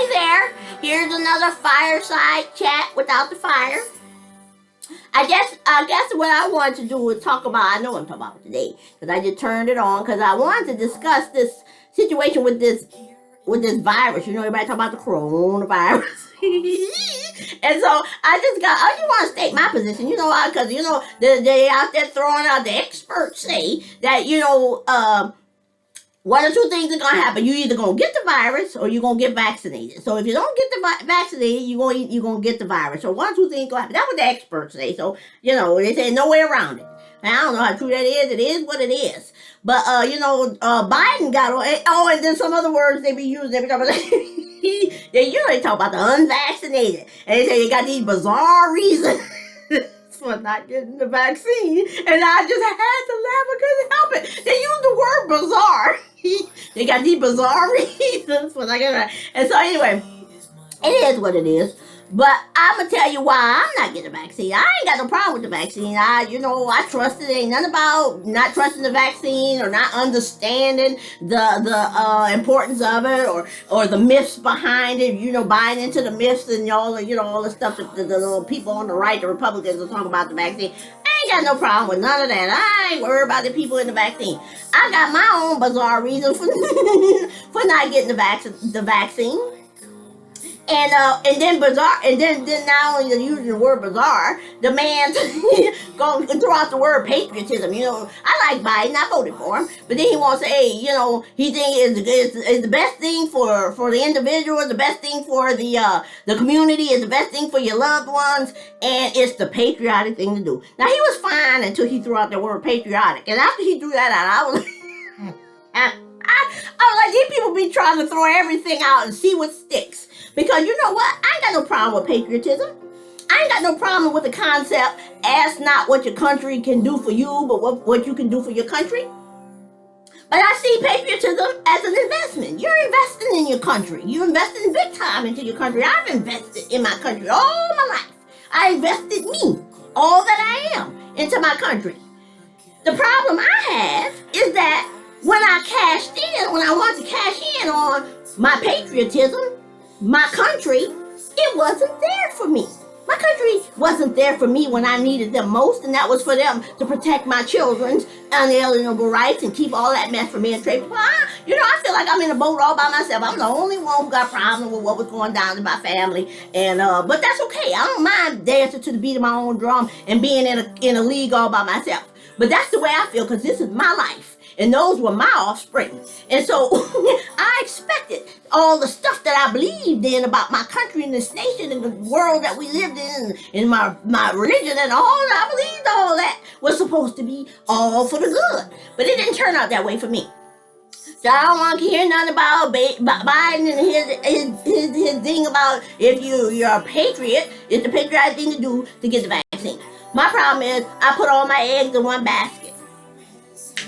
Hi there. Here's another fireside chat without the fire. I guess what I wanted to do was talk about, I know what I'm talking about today, because I just turned it on, because I wanted to discuss this situation with this virus. You know, everybody talk about the coronavirus. And so I just want to state my position, because, they out there throwing out, the experts say that, one or two things are going to happen. You either going to get the virus or you're going to get vaccinated. So if you don't get the vaccinated, you're going to get the virus. So one or two things going to happen. That's what the experts say. So, they say no way around it. Now, I don't know how true that is. It is what it is. But, Biden got on. Oh, and then some other words they be using every time. They talk about the unvaccinated. And they say they got these bizarre reasons for not getting the vaccine. And I just had to laugh. I couldn't help it. They use the word bizarre. They got these bizarre reasons for not getting it. And so anyway, it is what it is. But I'm going to tell you why I'm not getting the vaccine. I ain't got no problem with the vaccine. I trust it. Ain't nothing about not trusting the vaccine or not understanding the importance of it or the myths behind it, buying into the myths and all the stuff that the little people on the right, the Republicans, are talking about the vaccine. I ain't got no problem with none of that. I ain't worried about the people in the vaccine. I got my own bizarre reason for not getting the vaccine. And then bizarre, and then not only using the word bizarre, the man going to throw out the word patriotism. I like Biden, I voted for him, but then he wants to say, he thinks is the best thing for the individual, the best thing for the community, is the best thing for your loved ones, and it's the patriotic thing to do. Now, he was fine until he threw out the word patriotic, and after he threw that out, I was like, these people be trying to throw everything out and see what sticks. Because you know what? I ain't got no problem with patriotism. I ain't got no problem with the concept, ask not what your country can do for you, but what you can do for your country. But I see patriotism as an investment. You're investing in your country. You're investing big time into your country. I've invested in my country all my life. I invested me, all that I am, into my country. The problem I have is that when I want to cash in on my patriotism, my country, it wasn't there for me. My country wasn't there for me when I needed them most, and that was for them to protect my children's unalienable rights and keep all that mess from being traced. Well, I feel like I'm in a boat all by myself. I'm the only one who got a problem with what was going down in my family, and but that's okay. I don't mind dancing to the beat of my own drum and being in a league all by myself. But that's the way I feel, because this is my life. And those were my offspring. And so I expected all the stuff that I believed in about my country and this nation and the world that we lived in my religion and all that. I believed all that was supposed to be all for the good. But it didn't turn out that way for me. So I don't want to hear nothing about Biden and his thing about if you're a patriot, it's the patriotic thing to do to get the vaccine. My problem is I put all my eggs in one basket.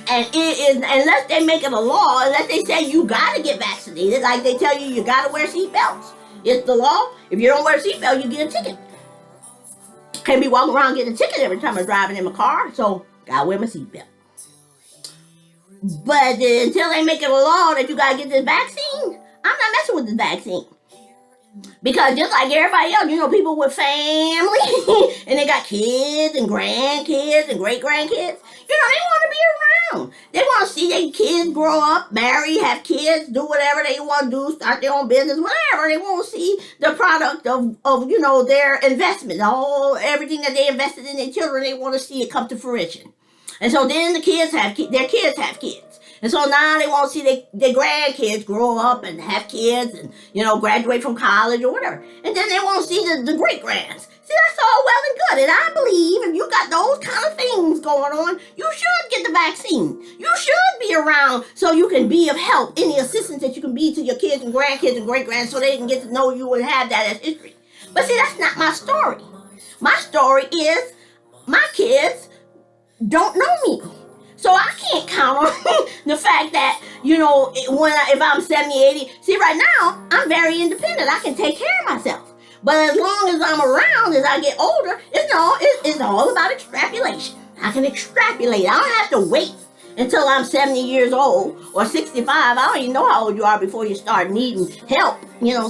And it is, unless they make it a law, unless they say you gotta get vaccinated, like they tell you gotta wear seatbelts. It's the law. If you don't wear a seatbelt, you get a ticket. Can't be walking around getting a ticket every time I'm driving in my car, so gotta wear my seatbelt. But until they make it a law that you gotta get this vaccine, I'm not messing with this vaccine. Because just like everybody else, people with family, and they got kids and grandkids and great-grandkids, they want to be around. They want to see their kids grow up, marry, have kids, do whatever they want to do, start their own business, whatever. They want to see the product of their investment, everything that they invested in their children. They want to see it come to fruition. And so then their kids have kids. And so now they want to see their grandkids grow up and have kids and, graduate from college or whatever. And then they want to see the great-grands. See, that's all well and good. And I believe if you got those kind of things going on, you should get the vaccine. You should be around so you can be of help, any assistance that you can be to your kids and grandkids and great-grands so they can get to know you and have that as history. But see, that's not my story. My story is my kids don't know me. So I can't count on the fact that, if I'm 70, 80, see, right now, I'm very independent. I can take care of myself. But as long as I'm around, as I get older, it's all about extrapolation. I can extrapolate. I don't have to wait until I'm 70 years old or 65. I don't even know how old you are before you start needing help.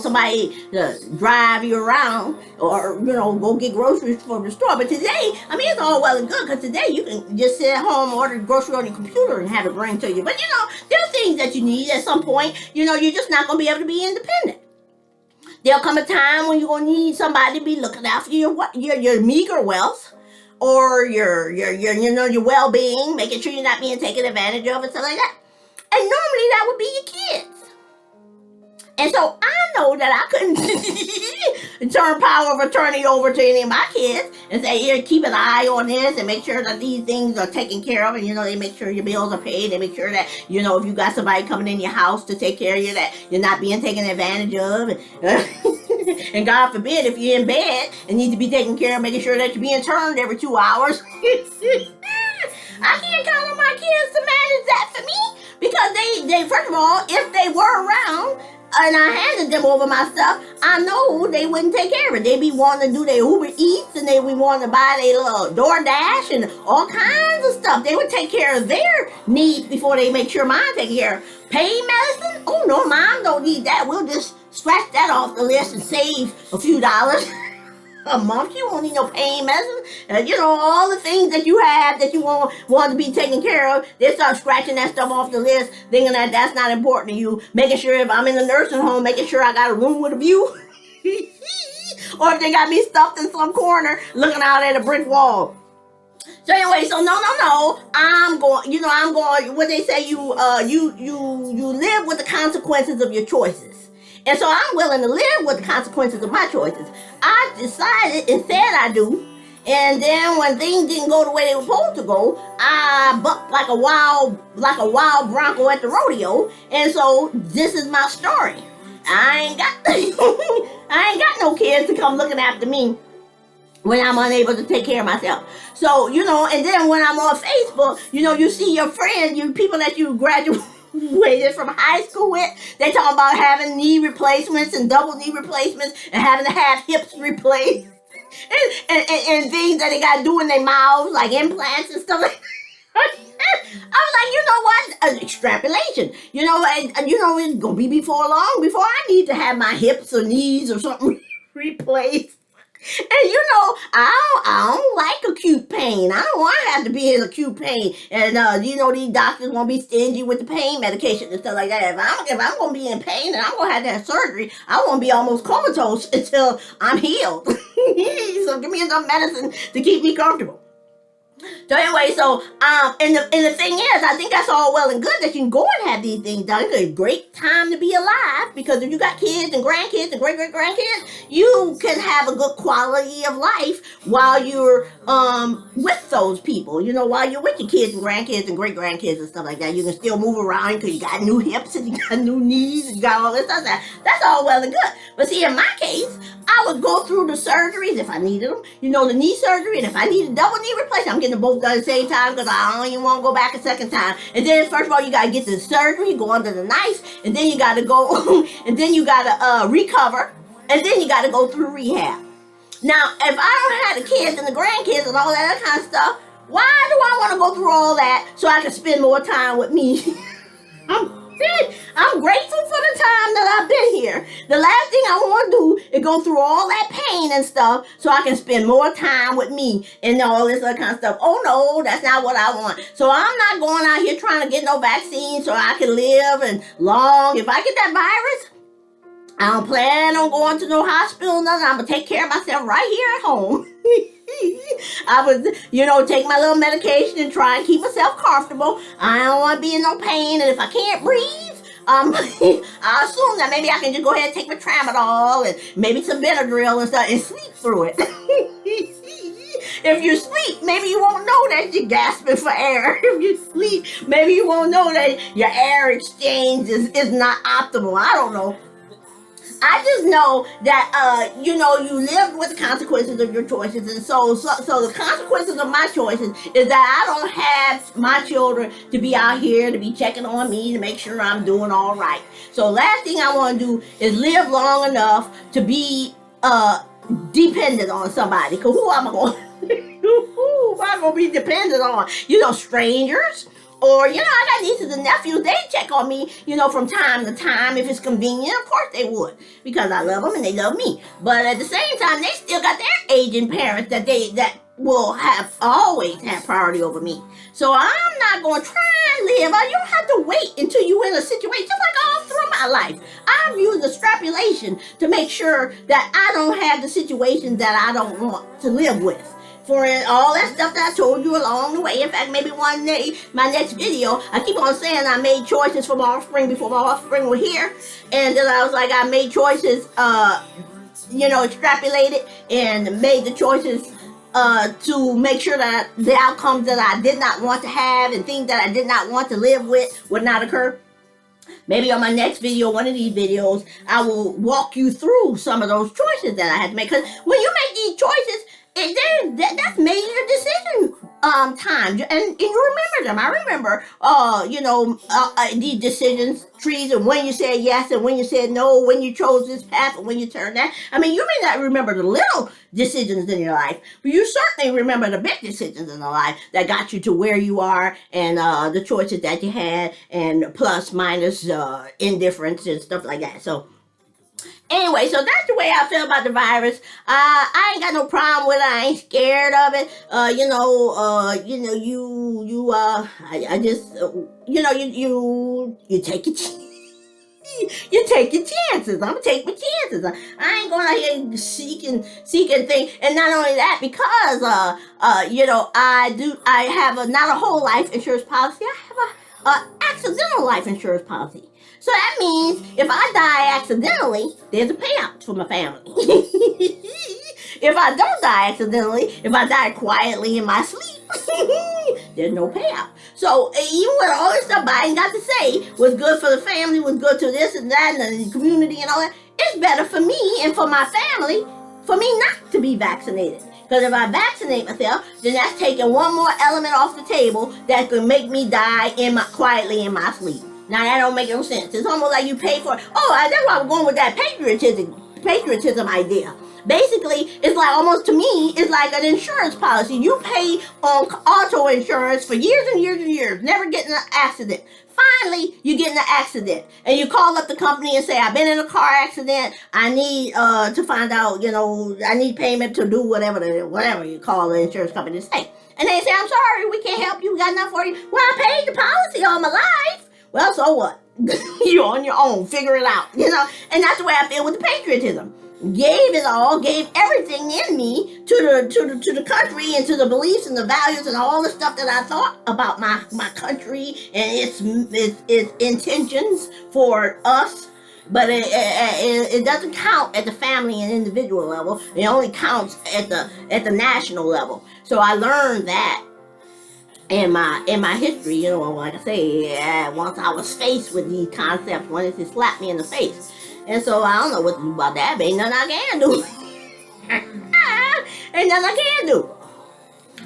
Somebody to drive you around or, go get groceries from the store. But today, it's all well and good because today you can just sit at home, order grocery on your computer and have it bring to you. But, there are things that you need at some point. You're just not going to be able to be independent. There'll come a time when you're going to need somebody to be looking after your meager wealth or your well-being, making sure you're not being taken advantage of and stuff like that. And normally that would be your kids. And so I know that I couldn't turn power of attorney over to any of my kids and say, here, keep an eye on this and make sure that these things are taken care of. And, they make sure your bills are paid. They make sure that, if you got somebody coming in your house to take care of you, that you're not being taken advantage of. And God forbid, if you're in bed and need to be taken care of, making sure that you're being turned every 2 hours. I can't count on my kids to manage that for me because they first of all, if they were around, and I handed them over my stuff, I know they wouldn't take care of it. They be wanting to do their Uber Eats and they be wanting to buy their little DoorDash and all kinds of stuff. They would take care of their needs before they make sure mine take care of. Pain medicine? Oh no, mom don't need that. We'll just scratch that off the list and save a few dollars a month. You won't need no pain medicine. All the things that you have that you want to be taken care of, they start scratching that stuff off the list, thinking that that's not important to you. Making sure if I'm in a nursing home, making sure I got a room with a view. Or if they got me stuffed in some corner, looking out at a brick wall. So anyway, no. I'm going, what they say, you live with the consequences of your choices. And so I'm willing to live with the consequences of my choices. I decided and said I do. And then when things didn't go the way they were supposed to go, I bucked like a wild bronco at the rodeo. And so this is my story. I ain't got no kids to come looking after me when I'm unable to take care of myself. So, and then when I'm on Facebook, you see your friends, people that you graduated from high school with, they talking about having knee replacements and double knee replacements and having to have hips replaced and things that they got to do in their mouths, like implants and stuff like that. I was like, extrapolation. It's going to be before long before I need to have my hips or knees or something replaced. And I don't like acute pain. I don't want to have to be in acute pain. And these doctors won't be stingy with the pain medication and stuff like that. If I'm gonna be in pain and I'm gonna have to have surgery, I want to be almost comatose until I'm healed. So give me enough medicine to keep me comfortable. So anyway, and the thing is, I think that's all well and good that you can go and have these things done. It's a great time to be alive because if you got kids and grandkids and great-great-grandkids, you can have a good quality of life while you're with those people. While you're with your kids and grandkids and great-grandkids and stuff like that, you can still move around because you got new hips and you got new knees and you got all this stuff. That's all well and good. But see, in my case, I would go through the surgeries if I needed them. The knee surgery, and if I need a double knee replacement, I'm getting them both done at the same time because I don't even want to go back a second time. And then first of all, you got to get the surgery, go under the knife, and then you got to go, and then you got to recover, and then you got to go through rehab. Now, if I don't have the kids and the grandkids and all that kind of stuff, why do I want to go through all that so I can spend more time with me? I'm grateful for the time that I've been here. The last thing I want to do is go through all that pain and stuff so I can spend more time with me and all this other kind of stuff. Oh no, that's not what I want. So I'm not going out here trying to get no vaccine so I can live and long. If I get that virus, I don't plan on going to no hospital, nothing. I'm going to take care of myself right here at home. I would, take my little medication and try and keep myself comfortable. I don't want to be in no pain. And if I can't breathe, I assume that maybe I can just go ahead and take my tramadol and maybe some Benadryl and stuff and sleep through it. If you sleep, maybe you won't know that you're gasping for air. If you sleep, maybe you won't know that your air exchange is not optimal. I don't know. I just know that, you live with the consequences of your choices. And so the consequences of my choices is that I don't have my children to be out here, to be checking on me, to make sure I'm doing all right. So last thing I want to do is live long enough to be dependent on somebody. Because who am I going to be dependent on? Strangers? Or, you know, I got nieces and nephews, they check on me, you know, from time to time if it's convenient. Of course they would, because I love them and they love me. But at the same time, they still got their aging parents that will have always have priority over me. So I'm not going to try and live. You don't have to wait until you're in a situation, just like all through my life. I've used extrapolation to make sure that I don't have the situation that I don't want to live with. For all that stuff that I told you along the way. In fact, maybe one day, my next video, I keep on saying I made choices for my offspring before my offspring were here. And then I was like, I made choices, you know, extrapolated and made the choices to make sure that the outcomes that I did not want to have and things that I did not want to live with would not occur. Maybe on my next video, one of these videos, I will walk you through some of those choices that I had to make. Because when you make these choices, that's major decision time, and you remember them. I remember, you know, these decisions trees, and when you said yes and when you said no, when you chose this path and when you turned that. I mean, you may not remember the little decisions in your life, but you certainly remember the big decisions in your life that got you to where you are, and the choices that you had, and plus, minus, indifference and stuff like that. So anyway, so that's the way I feel about the virus. I ain't got no problem with it. I ain't scared of it. I just, you take it. You take your chances. I'm gonna take my chances. I ain't going out here seeking things. And not only that, because I have not a whole life insurance policy. I have a accidental life insurance policy. So that means if I die accidentally, there's a payout for my family. If I don't die accidentally, if I die quietly in my sleep, there's no payout. So even with all this stuff Biden got to say was good for the family, was good to this and that and the community and all that, it's better for me and for my family for me not to be vaccinated. Because if I vaccinate myself, then that's taking one more element off the table that could make me die quietly in my sleep. Now that don't make no sense. It's almost like you pay for it. Oh, that's why I'm going with that patriotism idea. Basically, it's like almost to me, it's like an insurance policy. You pay on auto insurance for years and years and years, never getting an accident. Finally, you get in an accident, and you call up the company and say, I've been in a car accident. I need to find out, I need payment to do whatever you call the insurance company to say. And they say, I'm sorry, we can't help you. We got enough for you. Well, I paid the policy all my life. Well, so what? You're on your own. Figure it out, And that's the way I feel with the patriotism. Gave everything in me to the country and to the beliefs and the values and all the stuff that I thought about my country and its intentions for us. But it doesn't count at the family and individual level. It only counts at the national level. So I learned that in my history, like I say, once I was faced with these concepts, when it slapped me in the face. And so I don't know what to do about that, but ain't nothing I can do. Ain't nothing I can do.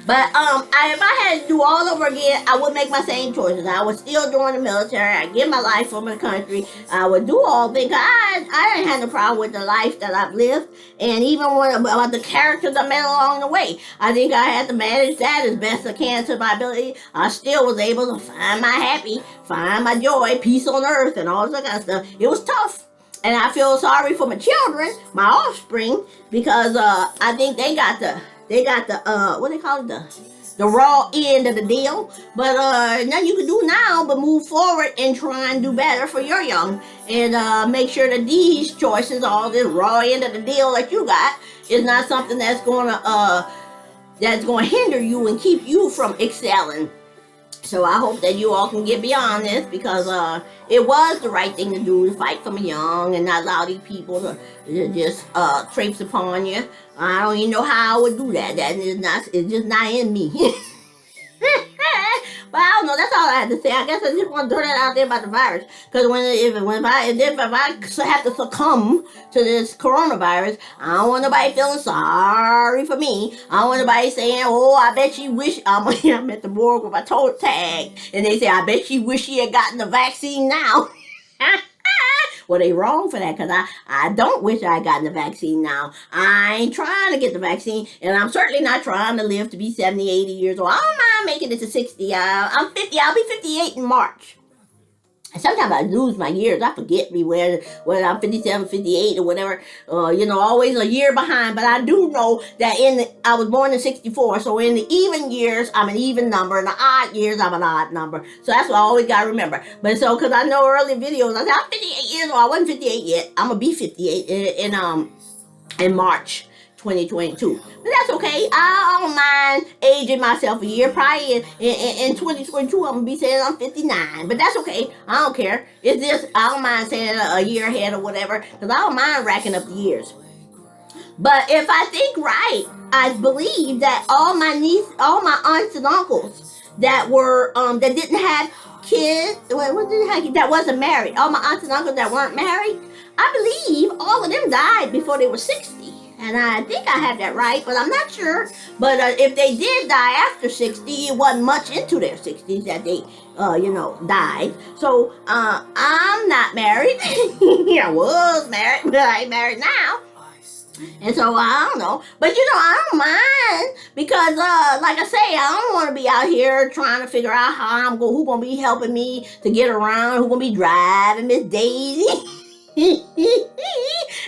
But if I had to do all over again, I would make my same choices. I would still join the military. I'd give my life for my country. I would do all things. I didn't have no problem with the life that I've lived. And even about the characters I met along the way. I think I had to manage that as best I can to my ability. I still was able to find my happy, find my joy, peace on earth, and all that kind of stuff. It was tough. And I feel sorry for my children, my offspring, because I think they got the what they call it, the raw end of the deal. But nothing you can do now but move forward and try and do better for your young, and make sure that these choices, all this raw end of the deal that you got, is not something that's gonna hinder you and keep you from excelling. So I hope that you all can get beyond this, because it was the right thing to do, to fight for the young and not allow these people to just traipse upon you. I don't even know how I would do that. It's just not in me. But I don't know. That's all I had to say. I guess I just want to throw that out there about the virus. Because if I have to succumb to this coronavirus, I don't want nobody feeling sorry for me. I don't want nobody saying, oh, I bet she wish. I'm at the morgue with my toe tag. And they say, I bet she wish she had gotten the vaccine now. Well, they wrong for that, because I don't wish I had gotten the vaccine now. I ain't trying to get the vaccine, and I'm certainly not trying to live to be 70, 80 years old. I don't mind I'm making it to 60. I'm 50. I'll be 58 in March. Sometimes I lose my years. I forget me whether I'm 57, 58, or whatever. Always a year behind. But I do know that I was born in 64. So in the even years, I'm an even number. In the odd years, I'm an odd number. So that's what I always got to remember. But so, because I know early videos, I said, I'm 58 years old. I wasn't 58 yet. I'm going to be 58 in March 2022. But that's okay. I don't mind aging myself a year. Probably in 2022, I'm going to be saying I'm 59. But that's okay. I don't care. It's just, I don't mind saying a year ahead or whatever. Because I don't mind racking up the years. But if I think right, I believe that all my aunts and uncles that were, that didn't have kids, that wasn't married, all my aunts and uncles that weren't married, I believe all of them died before they were 60. And I think I have that right, but I'm not sure. But if they did die after 60, it wasn't much into their 60s that they, died. So I'm not married. I was married, but I ain't married now. And so I don't know. But I don't mind because like I say, I don't want to be out here trying to figure out who's going to be helping me to get around, who's going to be driving Miss Daisy.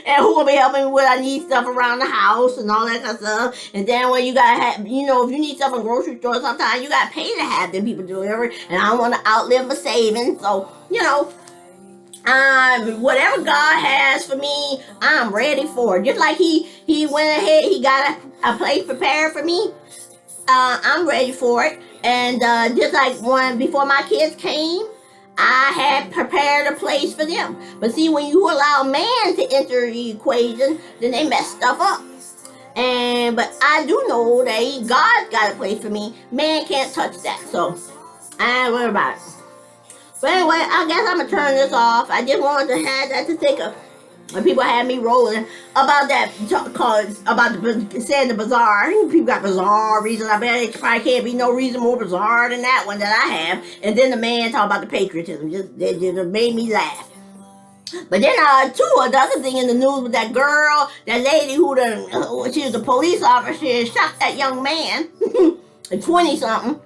And who will be helping me when I need stuff around the house and all that kind of stuff. And then when you gotta have, if you need stuff in grocery store, sometimes you gotta pay to have them people deliver. And I don't want to outlive my savings, so whatever God has for me, I'm ready for it. Just like He went ahead, He got a place prepared for me. I'm ready for it. And just like before my kids came, I had prepared a place for them. But see, when you allow man to enter the equation, then they mess stuff up. But I do know that God's got a place for me. Man can't touch that. So I ain't worried about it. But anyway, I guess I'm going to turn this off. I just wanted to have that to think of. When people had me rolling about that, saying the bizarre. People got bizarre reasons. I bet it probably can't be no reason more bizarre than that one that I have. And then the man talking about the patriotism. Just made me laugh. But then, the other thing in the news was that girl, that lady she was a police officer, she shot that young man, 20-something.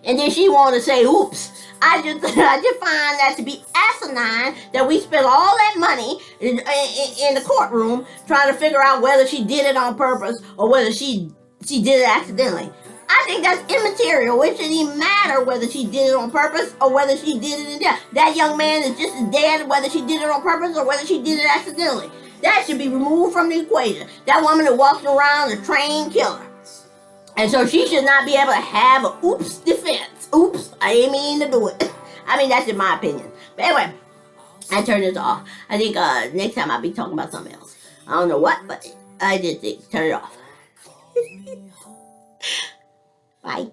And then she wanted to say, oops. I just find that to be asinine that we spent all that money in the courtroom trying to figure out whether she did it on purpose or whether she did it accidentally. I think that's immaterial. It shouldn't even matter whether she did it on purpose or whether she did it in death. That young man is just as dead whether she did it on purpose or whether she did it accidentally. That should be removed from the equation. That woman that walks around is a trained killer. And so she should not be able to have an oops defense. Oops, I didn't mean to do it. I mean, that's in my opinion. But anyway, I turn this off. I think next time I'll be talking about something else. I don't know what, but I just think turn it off. Bye.